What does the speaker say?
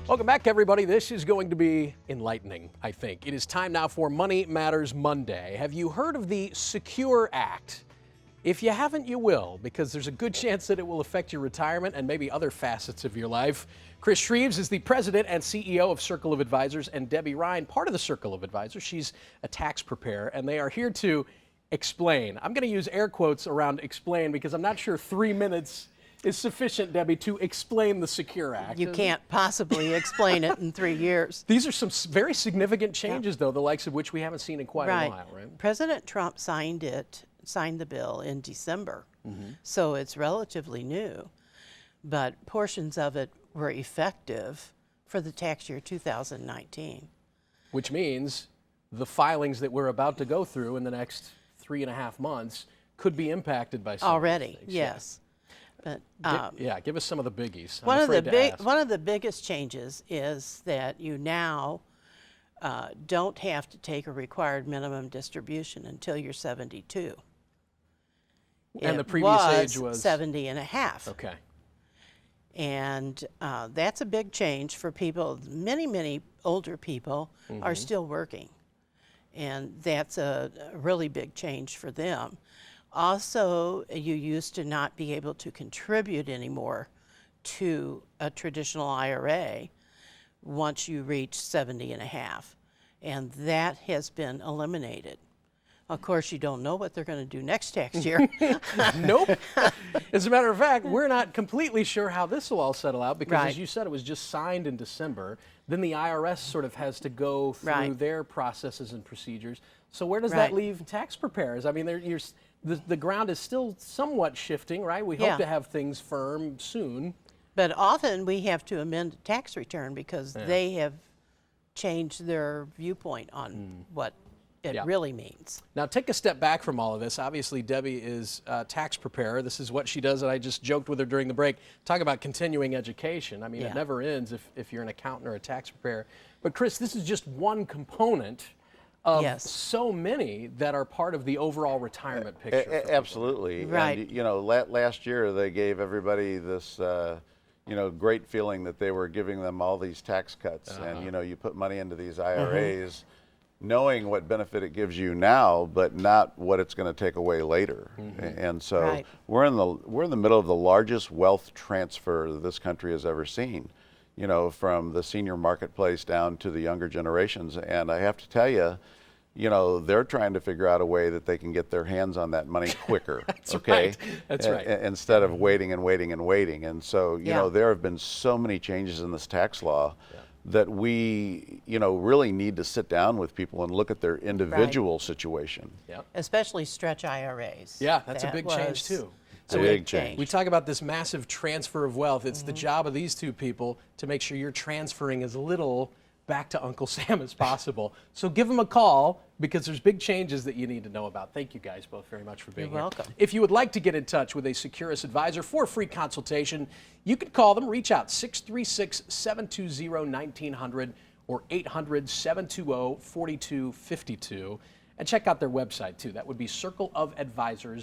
Welcome back, everybody. This is going to be enlightening, I think. It is time now for Money Matters Monday. Have you heard of the Secure Act? If you haven't, you will, because there's a good chance that it will affect your retirement and maybe other facets of your life. Chris Shreves is the president and CEO of Circle of Advisors, and Debbie Ryan, part of the Circle of Advisors. She's a tax preparer, and they are here to explain. I'm going to use air quotes around explain because I'm not sure 3 minutes is sufficient, Debbie, to explain the Secure Act. You can't possibly explain it in 3 years. These are some very significant changes, though, the likes of which we haven't seen in quite a while, right? President Trump signed the bill in December, so it's relatively new, but portions of it were effective for the tax year 2019. Which means the filings that we're about to go through in the next 3.5 months could be impacted by some already. Of these things. Yes. But give us some of the biggies. One of the biggest changes is that you now don't have to take a required minimum distribution until you're 72. And the previous age was 70 and a half. Okay. And that's a big change for people. Many older people are still working, and that's a really big change for them. Also, you used to not be able to contribute anymore to a traditional IRA once you reach 70 and a half, and that has been eliminated. Of course, you don't know what they're going to do next tax year. Nope. As a matter of fact, we're not completely sure how this will all settle out because, as you said, it was just signed in December. Then the IRS sort of has to go through their processes and procedures. So where does that leave tax preparers? I mean, the ground is still somewhat shifting, right? We hope to have things firm soon. But often we have to amend a tax return because they have changed their viewpoint on what it really means. Now, take a step back from all of this. Obviously, Debbie is a tax preparer. This is what she does, and I just joked with her during the break. Talk about continuing education. I mean, it never ends if you're an accountant or a tax preparer. But, Chris, this is just one component of so many that are part of the overall retirement picture. Absolutely. Right. And, you know, last year they gave everybody this, you know, great feeling that they were giving them all these tax cuts. And, you know, you put money into these IRAs knowing what benefit it gives you now, but not what it's going to take away later. And so we're in the middle of the largest wealth transfer this country has ever seen, you know, from the senior marketplace down to the younger generations. And I have to tell you, you know, they're trying to figure out a way that they can get their hands on that money quicker. That's okay? Right. That's right. Instead of waiting and waiting and waiting. And so, you know, there have been so many changes in this tax law that we, you know, really need to sit down with people and look at their individual situation. Especially stretch IRAs. Yeah, that's a big change too. It's a big change. We talk about this massive transfer of wealth. It's the job of these two people to make sure you're transferring as little back to Uncle Sam as possible. So give them a call because there's big changes that you need to know about. Thank you guys both very much for being here. You're welcome. If you would like to get in touch with a Securus advisor for a free consultation, you can call them, reach out 636-720-1900 or 800-720-4252 and check out their website too. That would be circleofadvisors.com.